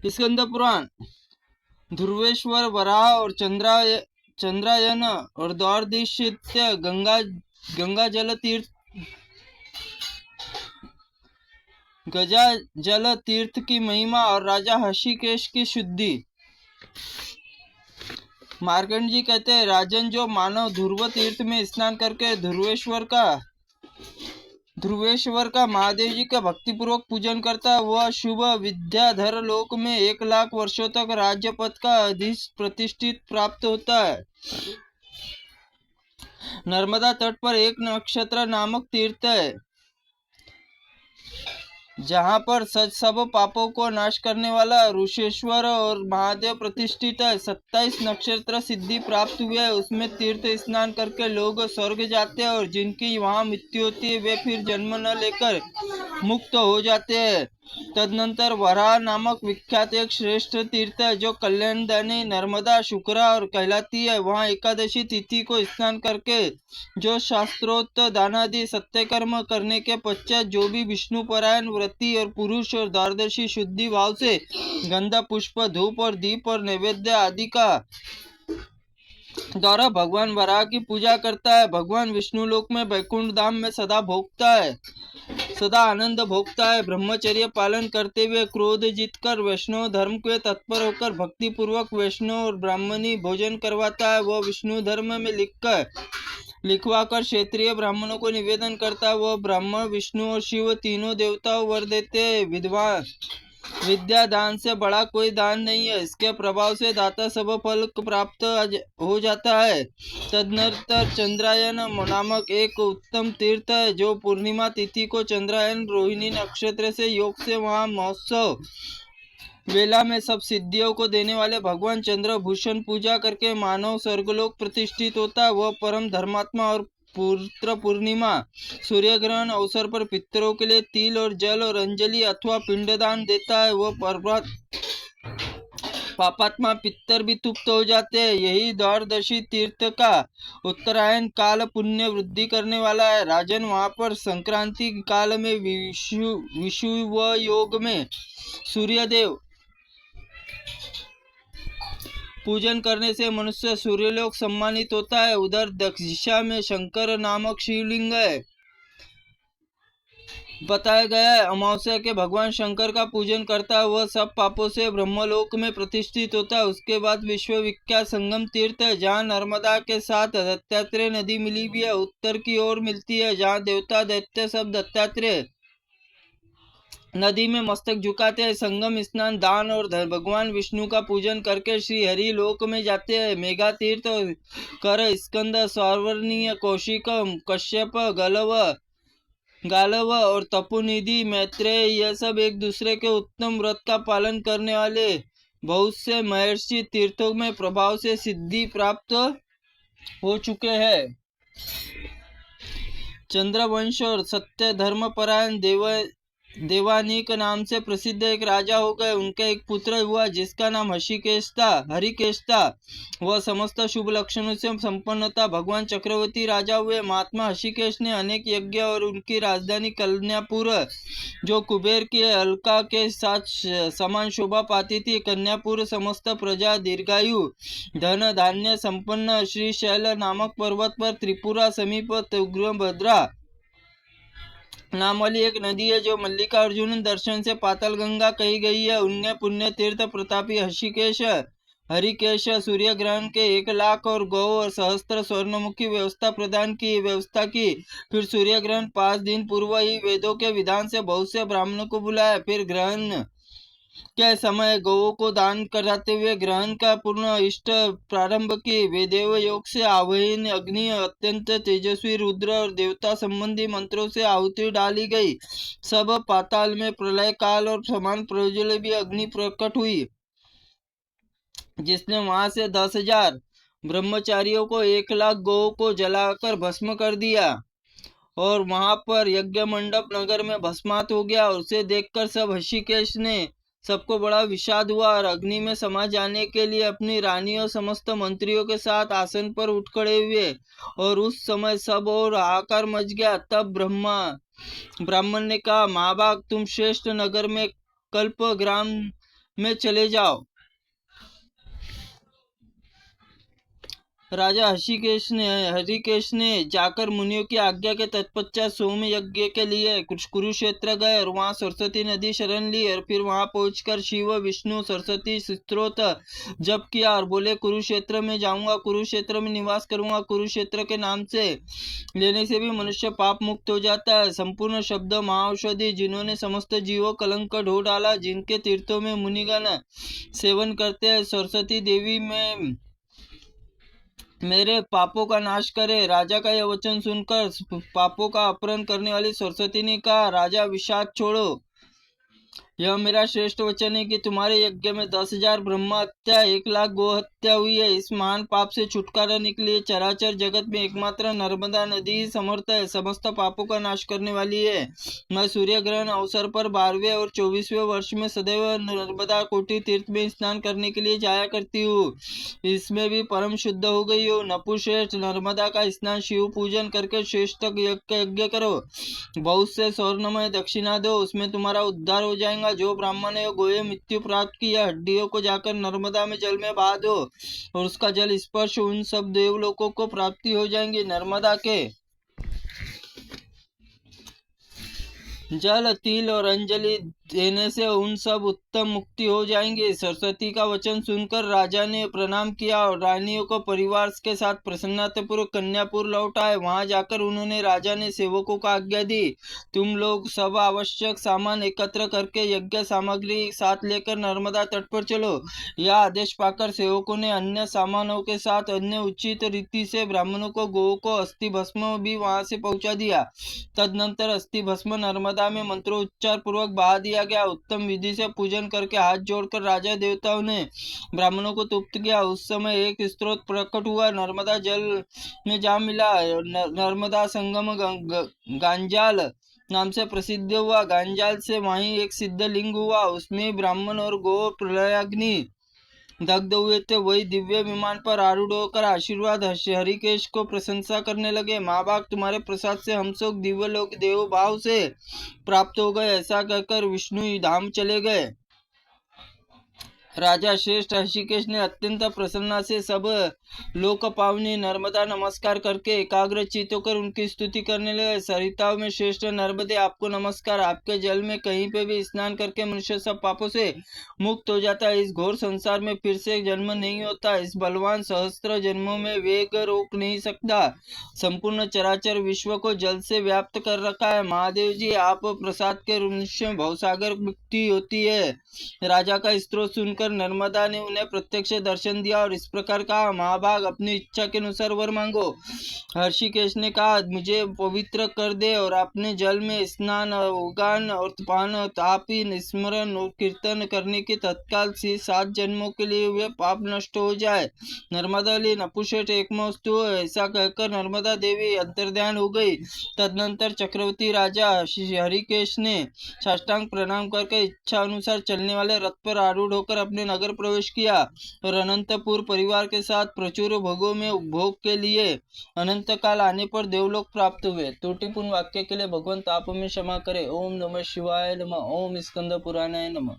स्कंद पुराण। ध्रुवेश्वर, वराह और चंद्रायन और द्वारदीशित्य गंगा जल तीर्थ की महिमा और राजा हषिकेश की शुद्धि। मार्कंड जी कहते हैं, राजन, जो मानव ध्रुव तीर्थ में स्नान करके ध्रुवेश्वर का महादेव जी का भक्तिपूर्वक पूजन करता है, वह शुभ विद्याधर लोक में 1,00,000 वर्षों तक राज्य पद का अधिष्ठ प्रतिष्ठित प्राप्त होता है। नर्मदा तट पर एक नक्षत्र नामक तीर्थ है, जहाँ पर सब पापों को नाश करने वाला ऋषेश्वर और महादेव प्रतिष्ठित है। 27 नक्षत्र सिद्धि प्राप्त हुए है, उसमें तीर्थ स्नान करके लोग स्वर्ग जाते हैं और जिनकी वहाँ मृत्यु होती है वे फिर जन्म न लेकर मुक्त हो जाते हैं। तदनंतर वराह नामक विख्यात एक श्रेष्ठ तीर्थ है, जो कल्याणदायिनी नर्मदा शुक्रा और कहलाती है। वहाँ एकादशी तिथि को स्नान करके जो शास्त्रोक्त दानादि सत्य कर्म करने के पश्चात जो भी विष्णु परायण व्रती और पुरुष और द्वादशी शुद्धि भाव से गंधा, पुष्प, धूप और दीप और नैवेद्य आदि का द्वारा भगवान वराह की पूजा करता है, भगवान विष्णु लोक में वैकुंठ धाम में सदा आनंद भोगता है। ब्रह्मचर्य पालन करते हुए क्रोध जीतकर वैष्णव धर्म के तत्पर होकर भक्ति पूर्वक वैष्णव और ब्राह्मणी भोजन करवाता है। वह विष्णु धर्म में लिखवाकर क्षेत्रीय ब्राह्मणों को निवेदन करता है। वह ब्राह्मण विष्णु और शिव तीनों देवताओं वर देते हैं। विद्या दान से बड़ा कोई दान नहीं है, इसके प्रभाव से दाता सब फल प्राप्त हो जाता है। तदनंतर चंद्रायन नामक एक उत्तम तीर्थ है, जो पूर्णिमा तिथि को चंद्रायन रोहिणी नक्षत्र से योग से वहाँ महोत्सव वेला में सब सिद्धियों को देने वाले भगवान चंद्रभूषण पूजा करके मानव स्वर्गलोक प्रतिष्ठित होता है। वह परम धर्मात्मा और पुत्र पूर्णिमा सूर्य ग्रहण अवसर पर पितरों के लिए तिल और जल और अंजलि अथवा पिंडदान देता है। वह पापात्मा पितर भी तृप्त हो जाते हैं। यही द्वादशी तीर्थ का उत्तरायण काल पुण्य वृद्धि करने वाला है। राजन, वहां पर संक्रांति काल में विषुव योग में सूर्यदेव पूजन करने से मनुष्य सूर्यलोक सम्मानित होता है। उधर दिशा में शंकर नामक शिवलिंग है। बताया गया है, अमावस्या के भगवान शंकर का पूजन करता है, वह सब पापों से ब्रह्मलोक में प्रतिष्ठित होता है। उसके बाद विश्व विख्यात संगम तीर्थ है, जहाँ नर्मदा के साथ दत्तात्रेय नदी मिली भी है, उत्तर की ओर मिलती है, जहाँ देवता दैत्य सब दत्तात्रेय नदी में मस्तक झुकाते हैं। संगम स्नान, दान और भगवान विष्णु का पूजन करके श्री हरि लोक में जाते हैं। मेघा तीर्थ, कर, स्कंद, सौवर्णीय, कौशिक, कश्यप, गालव और तपोनिधि, मैत्रेय, यह सब एक दूसरे के उत्तम व्रत का पालन करने वाले बहुत से महर्षि तीर्थों में प्रभाव से सिद्धि प्राप्त हो चुके हैं। चंद्रवंश और सत्य धर्म परायण देवानीक नाम से प्रसिद्ध एक राजा हो गए। उनका एक पुत्र हुआ जिसका नाम हरिकेश था। वह समस्त शुभ लक्षणों से संपन्न था। भगवान चक्रवर्ती राजा हुए। महात्मा हरिकेश ने अनेक यज्ञ और उनकी राजधानी कन्यापुर, जो कुबेर की अलका के साथ समान शोभा पाती थी, कन्यापुर समस्त प्रजा दीर्घायु धन धान्य संपन्न श्रीशैल नामक पर्वत पर त्रिपुरा समीप तुंगभद्रा नाम वाली एक नदी है, जो मल्लिकार्जुन दर्शन से पाताल गंगा कही गई है। उनने पुण्य तीर्थ प्रतापी हरिकेश सूर्य ग्रहण के 1,00,000 और गौ और सहस्त्र स्वर्णमुखी व्यवस्था की। फिर सूर्य ग्रहण 5 दिन पूर्व ही वेदों के विधान से बहुत से ब्राह्मणों को बुलाया। फिर ग्रहण के समय गौओं को दान कराते हुए ग्रहण का पूर्ण इष्ट प्रारंभ की। वेदेव योग से आवाहन अग्नि, अत्यंत तेजस्वी रुद्र और देवता संबंधी मंत्रों से आहुति डाली गई। सब पाताल में प्रलय काल और समान प्रज्वल अग्नि प्रकट हुई, जिसने वहां से 10,000 ब्रह्मचारियों को 1,00,000 गौओं को जलाकर भस्म कर दिया और वहां पर यज्ञ मंडप नगर में भस्मात हो गया। उसे देखकर सब हृषिकेश ने सबको बड़ा विषाद हुआ और अग्नि में समा जाने के लिए अपनी रानी और समस्त मंत्रियों के साथ आसन पर उठ खड़े हुए, और उस समय सब और हाहाकार मच गया। तब ब्राह्मण ने कहा, महाभाग, तुम श्रेष्ठ नगर में कल्प ग्राम में चले जाओ। राजा हरिकेश ने जाकर मुनियों की आज्ञा के तत्पश्चात सोम यज्ञ के लिए कुरुक्षेत्र गए और वहां सरस्वती नदी शरण ली और फिर वहां पहुंचकर शिव विष्णु सरस्वती स्तोत्र जप किया और बोले, कुरुक्षेत्र में जाऊंगा, कुरुक्षेत्र में निवास करूंगा। कुरुक्षेत्र के नाम से लेने से भी मनुष्य पाप मुक्त हो जाता है। संपूर्ण शब्द महाऔषधि, जिन्होंने समस्त जीवों कलंक ढो डाला, जिनके तीर्थों में मुनिगण सेवन करते हैं। सरस्वती देवी में मेरे पापों का नाश करे। राजा का यह वचन सुनकर पापों का अपहरण करने वाली सरस्वती ने कहा, राजा विषाद छोड़ो। यह मेरा श्रेष्ठ वचन है कि तुम्हारे यज्ञ में 10,000 ब्रह्म हत्या, 1,00,000 गो हत्या हुई है। इस महान पाप से छुटकारा निकले। चराचर जगत में एकमात्र नर्मदा नदी ही समर्थ है, समस्त पापों का नाश करने वाली है। मैं सूर्य ग्रहण अवसर पर 12वें और 24वें वर्ष में सदैव नर्मदा कोटि तीर्थ में स्नान करने के लिए जाया करती हूँ। इसमें भी परम शुद्ध हो गई हो। नपुश्रेष्ठ, नर्मदा का स्नान शिव पूजन करके श्रेष्ठ यज्ञ करो। बहुत से स्वर्णमय दक्षिणा दो, उसमें तुम्हारा उद्धार हो जाएगा। जो ब्राह्मण ने गोये मृत्यु प्राप्त किया, हड्डियों को जाकर नर्मदा में जल में बहा दो और उसका जल स्पर्श उन सब देवलोकों को प्राप्ति हो जाएंगी। नर्मदा के जल, तिल और अंजलि देने से उन सब उत्तम मुक्ति हो जाएंगे। सरस्वती का वचन सुनकर राजा ने प्रणाम किया और रानियों को परिवार के साथ प्रसन्नतापूर्वक कन्यापुर लौट आए। वहां जाकर उन्होंने राजा ने सेवकों को आज्ञा दी, तुम लोग सब आवश्यक सामान एकत्र करके यज्ञ सामग्री साथ लेकर नर्मदा तट पर चलो। यह आदेश पाकर सेवकों ने अन्य सामानों के साथ अन्य उचित रीति से ब्राह्मणों को गोओं को अस्थि भस्म भी वहां से पहुंचा दिया। तदनंतर अस्थि भस्म नर्मदा में मंत्रोच्चार पूर्वक बहा दिया गया। उत्तम विधि से पूजन करके हाथ जोड़कर राजा देवताओं ने ब्राह्मणों को तुप्त किया। उस समय एक स्रोत प्रकट हुआ, नर्मदा जल में जा मिला। नर्मदा संगम गांजाल नाम से प्रसिद्ध हुआ। गांजाल से वहीं एक सिद्ध लिंग हुआ, उसमें ब्राह्मण और गो प्रलयाग्नि दग्ध हुए थे। वही दिव्य विमान पर आरूढ़ होकर आशीर्वाद हरिकेश को प्रशंसा करने लगे। माँ बाप, तुम्हारे प्रसाद से हम सब दिव्य लोक देव भाव से प्राप्त हो गए। ऐसा कहकर विष्णु धाम चले गए। राजा श्रेष्ठ ऋषिकेश ने अत्यंत प्रसन्नता से सब लोक पावनी नर्मदा नमस्कार करके एकाग्र चित्त होकर उनकी स्तुति करने लगे। सरिताओं में श्रेष्ठ नर्मदे, आपको नमस्कार। आपके जल में कहीं पे भी स्नान करके मनुष्य सब पापों से मुक्त हो जाता है। इस घोर संसार में फिर से जन्म नहीं होता। इस बलवान सहस्त्र जन्मों में वेग रोक नहीं सकता। संपूर्ण चराचर विश्व को जल से व्याप्त कर रखा है। महादेव जी, आप प्रसाद के मनुष्य भवसागर मुक्ति होती है। राजा का स्त्रोत सुनकर नर्मदा ने उन्हें प्रत्यक्ष दर्शन दिया और इस प्रकार कहा, महाभाग, अपनी इच्छा के अनुसार वर मांगो। ऋषिकेश ने कहा, मुझे पवित्र कर दे और अपने जल में स्नान, उगान और पान, तापी, स्मरण और कीर्तन करने के तत्काल से 7 जन्मों के लिए वे पाप नष्ट हो जाए। नर्मदा ली नपुषेट एकमस्तु। ऐसा कहकर नर्मदा देवी अंतर्ध्यान हो गई। तदनंतर चक्रवर्ती राजा हरिकेश ने साष्टांग प्रणाम करके इच्छा अनुसार चलने वाले रथ पर आरूढ़ होकर अपने नगर प्रवेश किया और अनंतपुर परिवार के साथ प्रचुर भोगों में उपभोग के लिए अनंत काल आने पर देवलोक प्राप्त हुए। त्रुटिपूर्ण वाक्य के लिए भगवंत आप हमें क्षमा करे। ओम नमः शिवाय नमः। ओम स्कंद पुराणाय नमः।